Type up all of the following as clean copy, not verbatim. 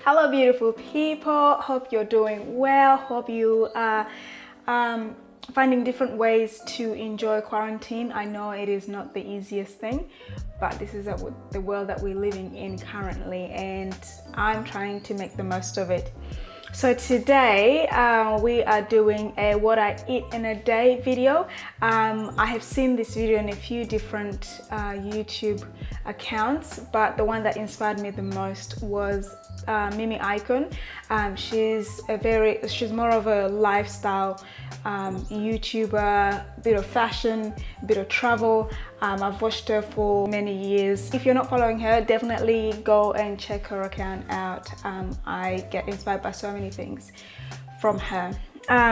Hello beautiful people, hope you're doing well. Hope you are finding different ways to enjoy quarantine. I know it is not the easiest thing, but this is the world that we're living in currently, and I'm trying to make the most of it. So today we are doing a what I eat in a day video. I have seen this video in a few different YouTube accounts, but the one that inspired me the most was Ikonn. She's more of a lifestyle YouTuber, bit of fashion, bit of travel. I've watched her for many years. If you're not following her, definitely go and check her account out. I get inspired by so many things from her.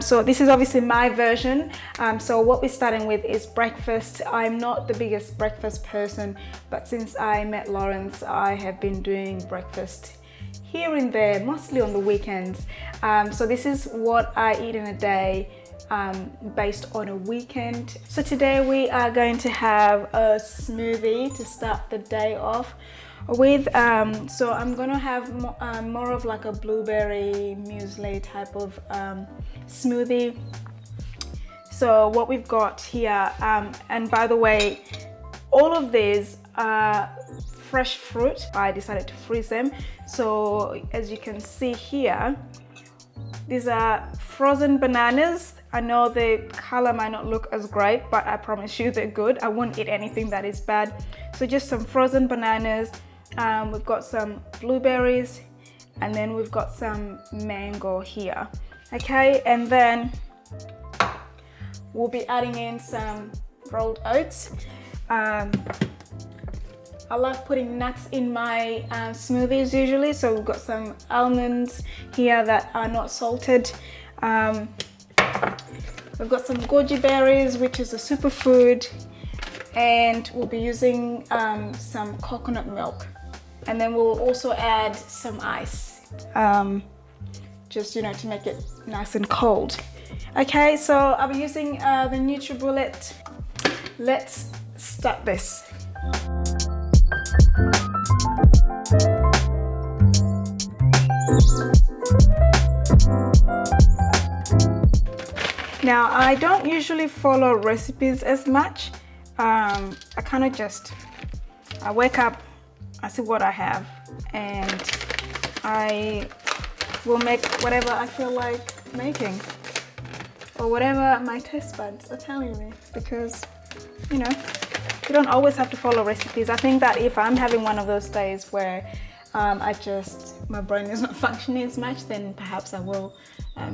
So this is obviously my version. So what we're starting with is breakfast. I'm not the biggest breakfast person, but since I met Lawrence, I have been doing breakfast here and there, mostly on the weekends. So this is what I eat in a day based on a weekend. So today we are going to have a smoothie to start the day off with. So I'm gonna have more of like a blueberry muesli type of smoothie. So what we've got here, and by the way, all of these are fresh fruit. I decided to freeze them. So as you can see here, these are frozen bananas. I know the color might not look as great, but I promise you they're good. I won't eat anything that is bad. So just some frozen bananas. We've got some blueberries, and then we've got some mango here. Okay, and then we'll be adding in some rolled oats. I love putting nuts in my smoothies usually, so we've got some almonds here that are not salted. We've got some goji berries, which is a superfood, and we'll be using some coconut milk, and then we'll also add some ice, just to make it nice and cold. Okay, so I'll be using the NutriBullet. Let's start this. Now, I don't usually follow recipes as much. I kind of I wake up, I see what I have, and I will make whatever I feel like making, or whatever my taste buds are telling me, because you don't always have to follow recipes. I think that if I'm having one of those days where my brain is not functioning as much, then perhaps I will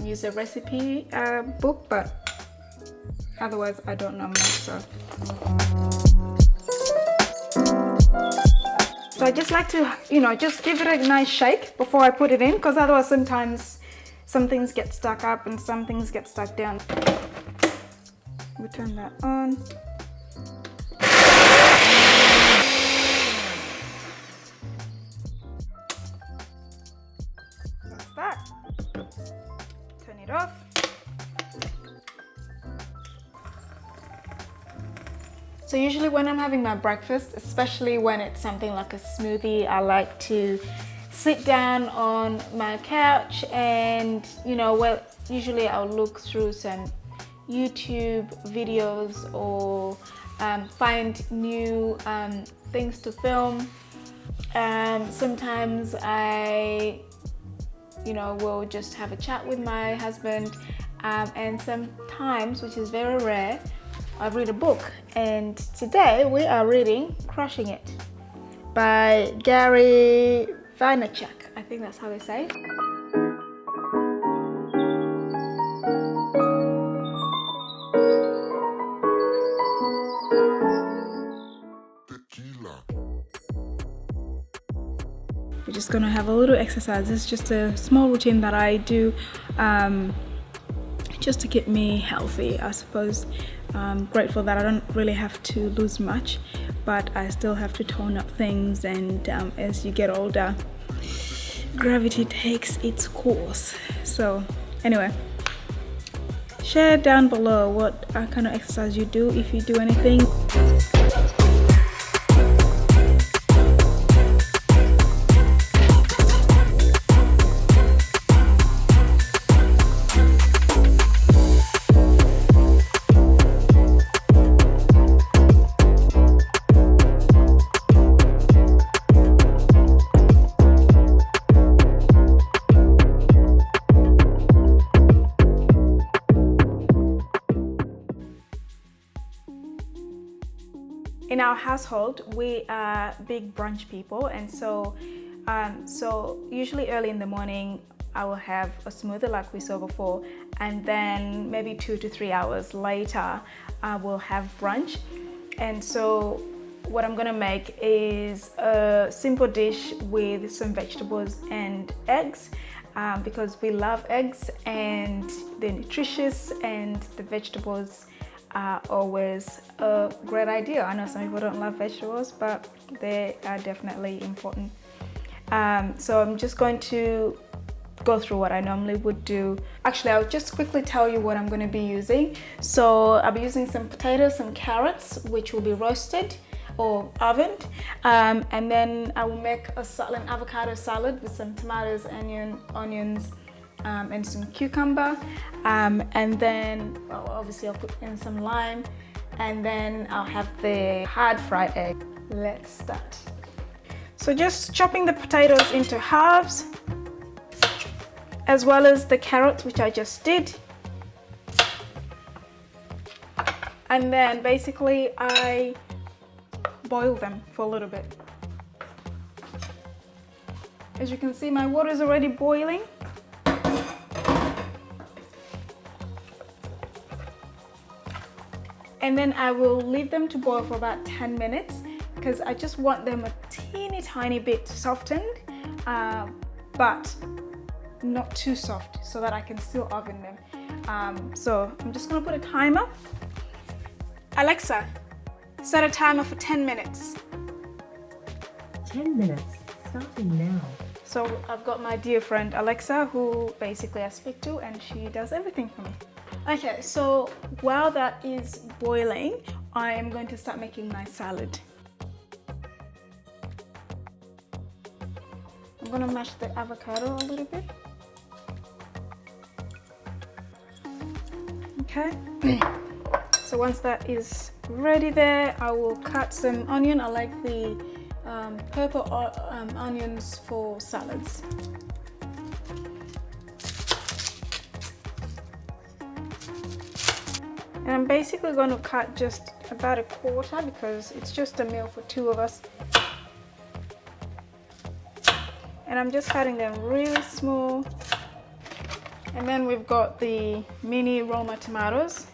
use a recipe book, but otherwise I don't know much. So I just like to, just give it a nice shake before I put it in, because otherwise sometimes some things get stuck up and some things get stuck down. We turn that on. That. Turn it off. So usually when I'm having my breakfast, especially when it's something like a smoothie, I like to sit down on my couch and usually I'll look through some YouTube videos or find new things to film. Sometimes I we'll just have a chat with my husband, and sometimes, which is very rare, I read a book. And today we are reading Crushing It by Gary Vaynerchuk. I think that's how they say it. We're just gonna have a little exercise. It's just a small routine that I do just to keep me healthy, I suppose. I'm grateful that I don't really have to lose much, but I still have to tone up things, and as you get older, gravity takes its course. So anyway, share down below what kind of exercise you do, if you do anything. our household, we are big brunch people, and so usually early in the morning I will have a smoothie like we saw before, and then maybe 2 to 3 hours later I will have brunch. And so what I'm gonna make is a simple dish with some vegetables and eggs, because we love eggs and they're nutritious, and the vegetables are always a great idea. I know some people don't love vegetables, but they are definitely important. So I'm just going to go through what I normally would do. Actually, I'll just quickly tell you what I'm going to be using. So I'll be using some potatoes, some carrots, which will be roasted or ovened, and then I will make an avocado salad with some tomatoes, onions, and some cucumber, and then obviously I'll put in some lime, and then I'll have the hard fried egg. Let's start. So just chopping the potatoes into halves, as well as the carrots, which I just did. And then basically I boil them for a little bit. As you can see, my water is already boiling. And then I will leave them to boil for about 10 minutes because I just want them a teeny tiny bit softened, but not too soft, so that I can still oven them. So I'm just gonna put a timer. Alexa, set a timer for 10 minutes. 10 minutes, starting now. So I've got my dear friend Alexa, who basically I speak to, and she does everything for me. Okay, so while that is boiling, I am going to start making my salad. I'm gonna mash the avocado a little bit. Okay, so once that is ready there, I will cut some onion. I like the purple onions for salads. And I'm basically going to cut just about a quarter because it's just a meal for 2 of us. And I'm just cutting them really small. And then we've got the mini Roma tomatoes.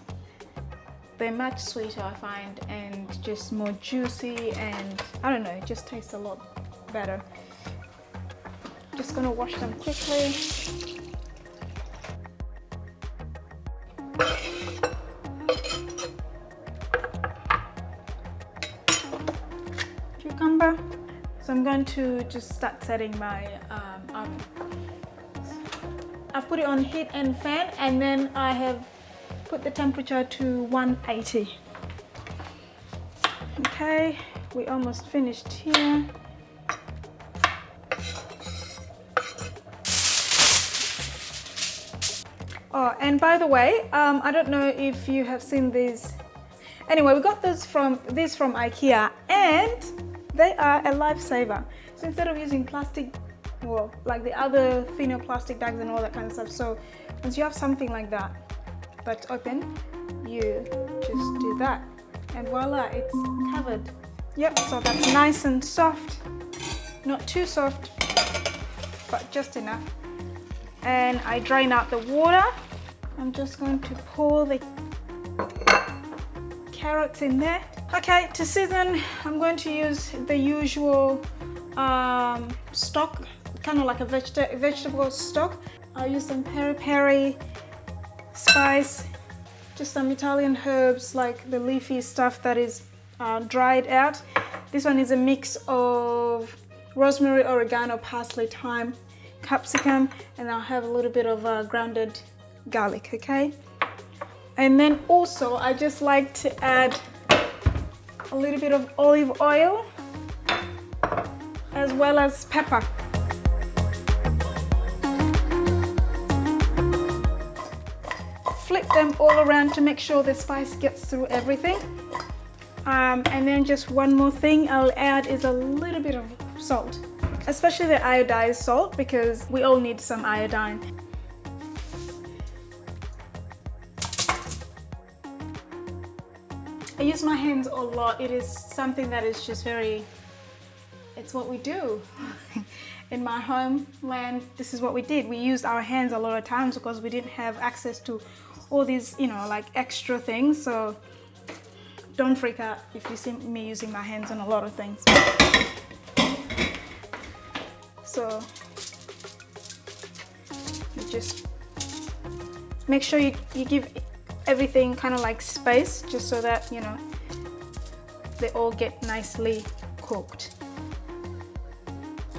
They're much sweeter, I find, and just more juicy, and I don't know, it just tastes a lot better. Just gonna wash them quickly. Cucumber. So I'm going to just start setting my oven. I've put it on heat and fan, and then I have put the temperature to 180. Okay, we almost finished here. Oh, and by the way, I don't know if you have seen these. Anyway, we got these from IKEA, and they are a lifesaver. So instead of using plastic, well, like the other thinner plastic bags and all that kind of stuff, so once you have something like that that's open, you just do that, and voila, it's covered. Yep, so that's nice and soft, not too soft, but just enough. And I drain out the water. I'm just going to pour the carrots in there. Okay, to season, I'm going to use the usual stock, kind of like a vegetable stock. I'll use some peri-peri, spice, just some Italian herbs like the leafy stuff that is dried out. This one is a mix of rosemary, oregano, parsley, thyme, capsicum, and I'll have a little bit of grounded garlic, okay? And then also I just like to add a little bit of olive oil as well as pepper. Flip them all around to make sure the spice gets through everything. And then just one more thing I'll add is a little bit of salt, especially the iodized salt, because we all need some iodine. I use my hands a lot. It is something that is just very, it's what we do. In my homeland, this is what we did. We used our hands a lot of times because we didn't have access to all these, you know, like extra things. So don't freak out if you see me using my hands on a lot of things. So you just make sure you give everything kind of like space, just so that, you know, they all get nicely cooked.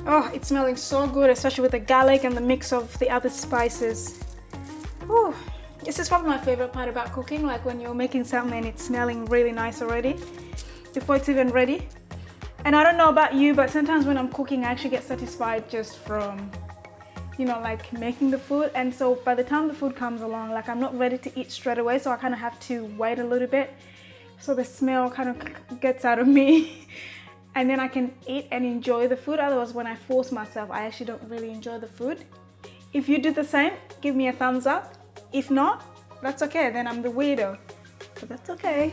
Oh, it's smelling so good, especially with the garlic and the mix of the other spices. Oh, this is probably my favorite part about cooking, like when you're making something and it's smelling really nice already before it's even ready. And I don't know about you, but sometimes when I'm cooking, I actually get satisfied just from, you know, like making the food. And so by the time the food comes along, like I'm not ready to eat straight away, so I kind of have to wait a little bit so the smell kind of gets out of me and then I can eat and enjoy the food. Otherwise, when I force myself, I actually don't really enjoy the food. If you do the same, give me a thumbs up. If not, that's okay, then I'm the weirdo, but that's okay.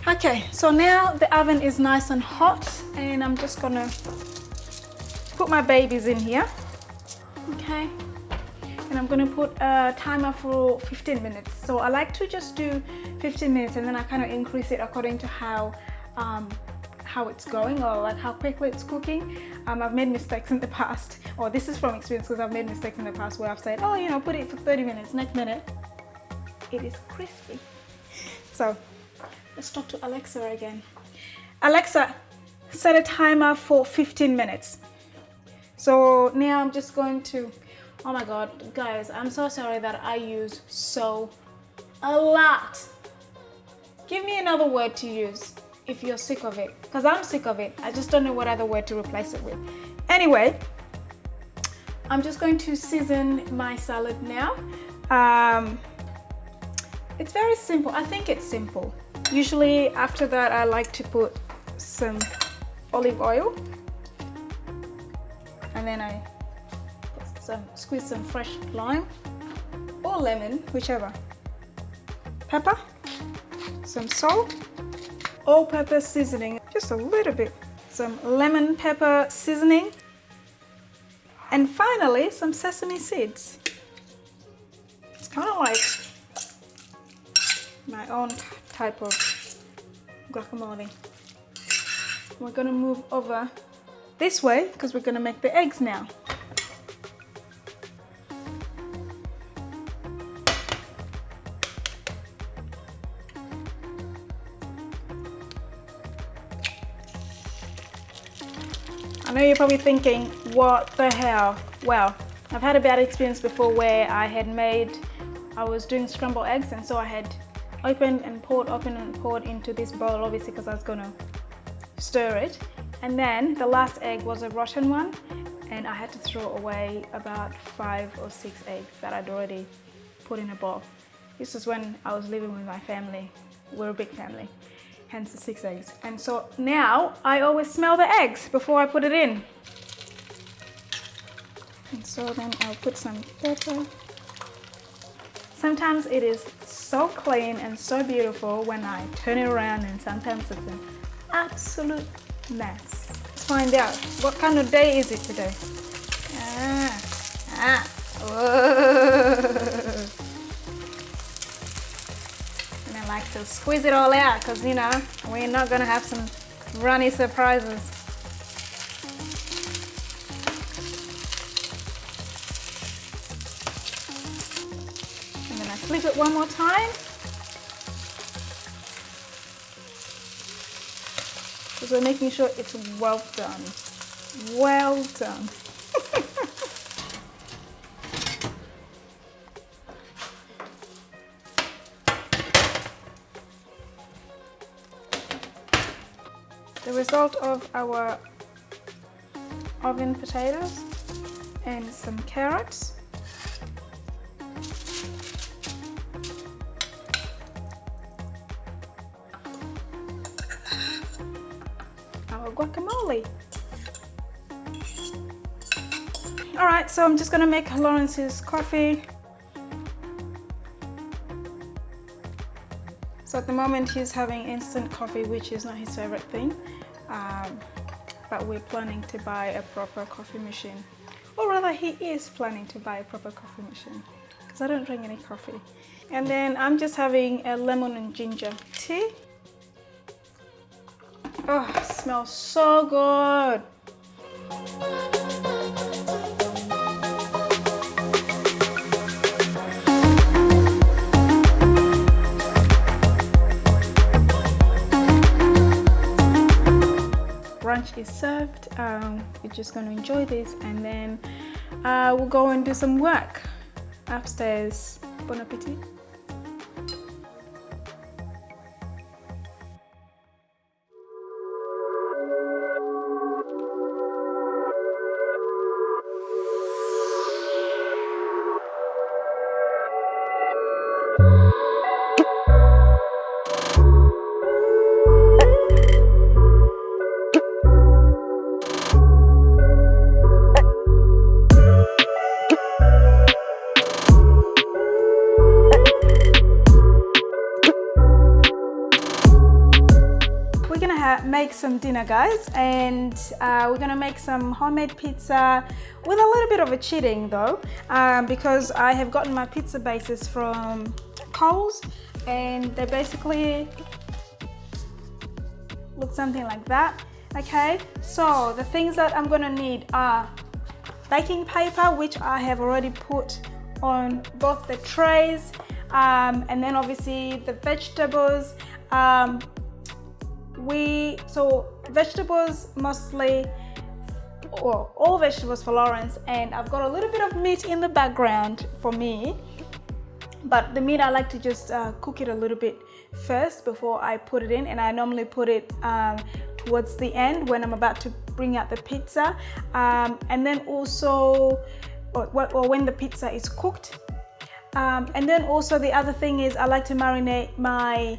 Okay, so now the oven is nice and hot, and I'm just gonna put my babies in here. Okay, and I'm gonna put a timer for 15 minutes. So I like to just do 15 minutes and then I kind of increase it according to how it's going, or like how quickly it's cooking. I've made mistakes in the past, or this is from experience because I've made mistakes in the past where I've said, oh, you know, put it for 30 minutes, next minute it is crispy. So let's talk to Alexa again. Alexa, set a timer for 15 minutes. So now I'm just going to, oh my God, guys, I'm so sorry that I use so a lot. Give me another word to use if you're sick of it, because I'm sick of it. I just don't know what other word to replace it with. Anyway, I'm just going to season my salad now. It's very simple. I think it's simple. Usually after that, I like to put some olive oil, and then I squeeze some fresh lime or lemon, whichever. Pepper, some salt, all-purpose seasoning, just a little bit, some lemon pepper seasoning, and finally some sesame seeds. It's kind of like my own type of guacamole. We're gonna move over this way because we're gonna make the eggs now. I know you're probably thinking, what the hell? Well, I've had a bad experience before where I was doing scrambled eggs, and so I had opened and poured into this bowl, obviously because I was gonna stir it. And then the last egg was a rotten one, and I had to throw away about 5 or 6 eggs that I'd already put in a bowl. This was when I was living with my family. We're a big family, hence the 6 eggs. And so now I always smell the eggs before I put it in. And so then I'll put some pepper. Sometimes it is so clean and so beautiful when I turn it around, and sometimes it's an absolute mess. Let's find out, what kind of day is it today? And I like to squeeze it all out because, you know, we're not gonna have some runny surprises. And then I flip it one more time. Because we're making sure it's well done. Well done. The result of our oven potatoes and some carrots. Our guacamole. All right, so I'm just gonna make Lawrence's coffee. So at the moment he's having instant coffee, which is not his favorite thing. But we're planning to buy a proper coffee machine. Or rather, he is planning to buy a proper coffee machine because I don't drink any coffee. And then I'm just having a lemon and ginger tea. Oh, it smells so good. Brunch is served. We're just going to enjoy this and then we'll go and do some work upstairs. Bon appetit. Make some dinner, guys, and we're gonna make some homemade pizza with a little bit of a cheating though, because I have gotten my pizza bases from Coles and they basically look something like that. Okay, so the things that I'm gonna need are baking paper, which I have already put on both the trays, and then obviously the vegetables. So vegetables mostly, or all vegetables for Lawrence, and I've got a little bit of meat in the background for me, but the meat I like to just cook it a little bit first before I put it in, and I normally put it towards the end when I'm about to bring out the pizza, and then also or when the pizza is cooked, and then also the other thing is I like to marinate my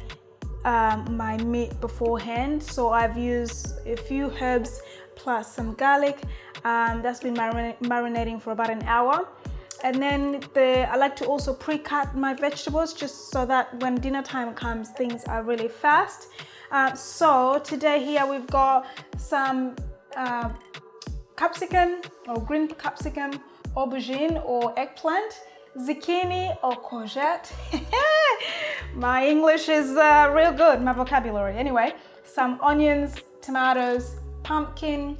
meat beforehand. So I've used a few herbs plus some garlic. That's been marinating for about an hour. And then I like to also pre-cut my vegetables just so that when dinner time comes, things are really fast. So today here we've got some capsicum or green capsicum, aubergine or eggplant, zucchini or courgette. My English is real good, my vocabulary. Anyway, some onions, tomatoes, pumpkin,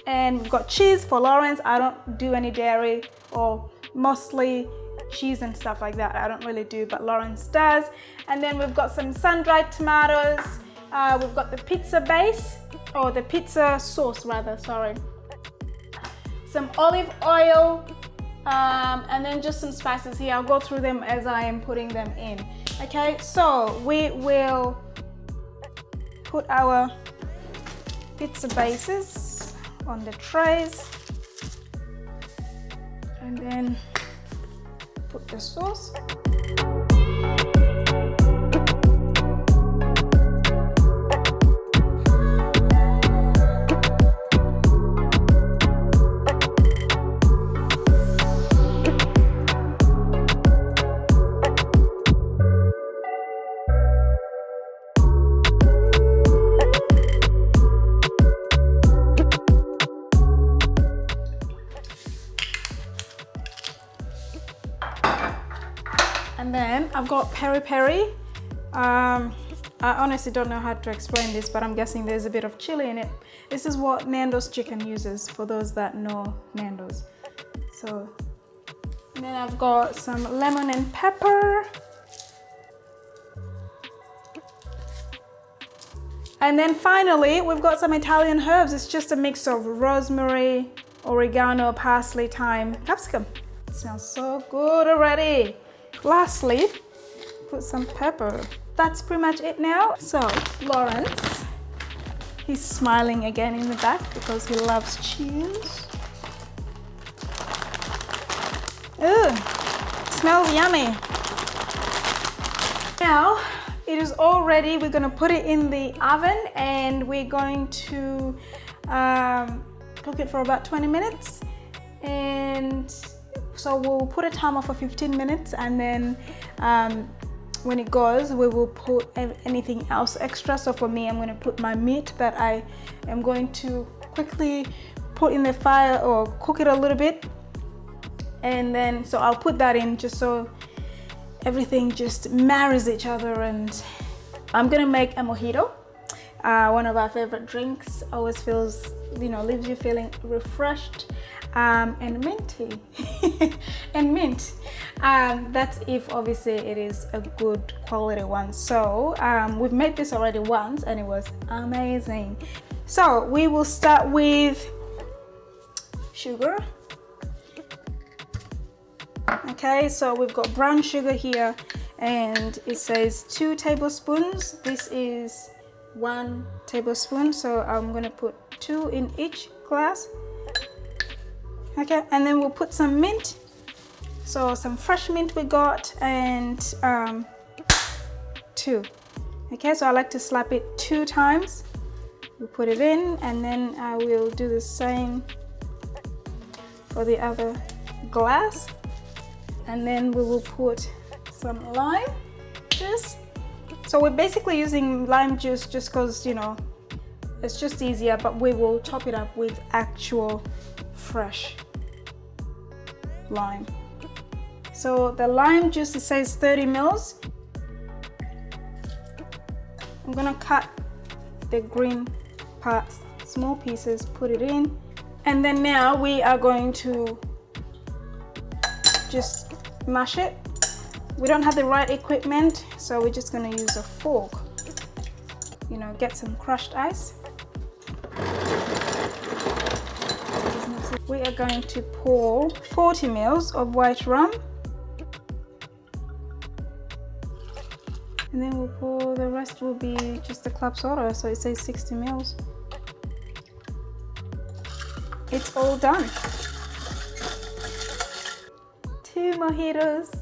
and we've got cheese for Lawrence. I don't do any dairy, or mostly cheese and stuff like that. I don't really do, but Lawrence does. And then we've got some sun-dried tomatoes. We've got the pizza base, or the pizza sauce rather, sorry. Some olive oil, and then just some spices here. I'll go through them as I am putting them in. Okay, so we will put our pizza bases on the trays and then put the sauce. And then I've got peri-peri. I honestly don't know how to explain this, but I'm guessing there's a bit of chili in it. This is what Nando's chicken uses, for those that know Nando's. So, and then I've got some lemon and pepper. And then finally, we've got some Italian herbs. It's just a mix of rosemary, oregano, parsley, thyme, capsicum. It smells so good already. Lastly, put some pepper. That's pretty much it now. So Lawrence, he's smiling again in the back because he loves cheese. Ooh, smells yummy. Now it is all ready. We're gonna put it in the oven and we're going to cook it for about 20 minutes. And so we'll put a timer for 15 minutes and then when it goes, we will put anything else extra. So for me, I'm going to put my meat that I am going to quickly put in the fire or cook it a little bit, and then so I'll put that in just so everything just marries each other. And I'm gonna make a mojito, one of our favorite drinks. Always feels, you know, leaves you feeling refreshed and minty and mint. That's if obviously it is a good quality one. So we've made this already once and it was amazing. So we will start with sugar. Okay, so we've got brown sugar here and it says 2 tablespoons. This is 1 tablespoon, so I'm gonna put 2 in each glass. Okay, and then we'll put some mint, so some fresh mint we got, and 2. Okay, so I like to slap it 2 times. We'll put it in, and then I will do the same for the other glass. And then we will put some lime juice. So we're basically using lime juice just because, you know, it's just easier, but we will top it up with actual fresh lime. So the lime juice, it says 30 mils. I'm gonna cut the green parts, small pieces, put it in. And then now we are going to just mash it. We don't have the right equipment, so we're just gonna use a fork. You know, get some crushed ice. We are going to pour 40 mils of white rum. And then we'll pour, the rest will be just the club soda, so it says 60 mils. It's all done. 2 mojitos.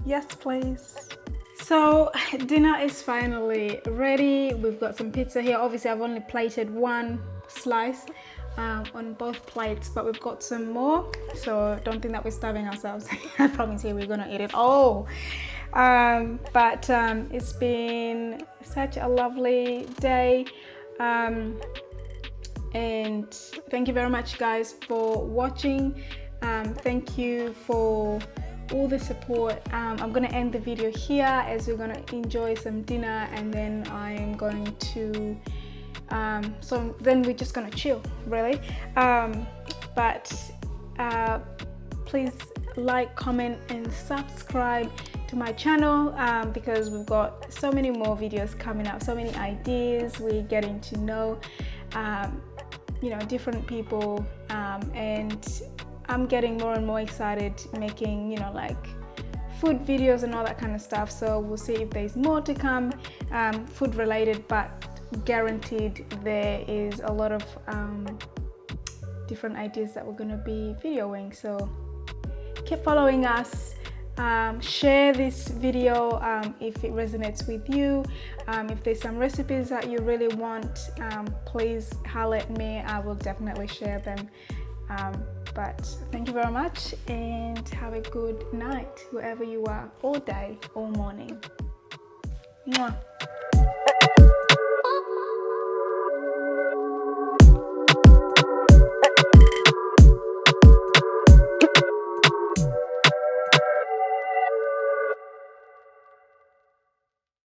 Yes, please. So dinner is finally ready. We've got some pizza here. Obviously, I've only plated 1 slice on both plates, but we've got some more. So don't think that we're starving ourselves. I promise you we're gonna eat it all. But it's been such a lovely day. And thank you very much, guys, for watching. Thank you for all the support. I'm gonna end the video here as we're gonna enjoy some dinner, and then I'm going to so then we're just gonna chill, really. Please like, comment and subscribe to my channel, because we've got so many more videos coming up, so many ideas. We're getting to know you know, different people, and I'm getting more and more excited making, you know, like food videos and all that kind of stuff. So we'll see if there's more to come, food related, but guaranteed there is a lot of different ideas that we're going to be videoing. So keep following us. Share this video if it resonates with you. If there's some recipes that you really want, please holler at me. I will definitely share them. But thank you very much and have a good night wherever you are, all day, all morning. Mwah.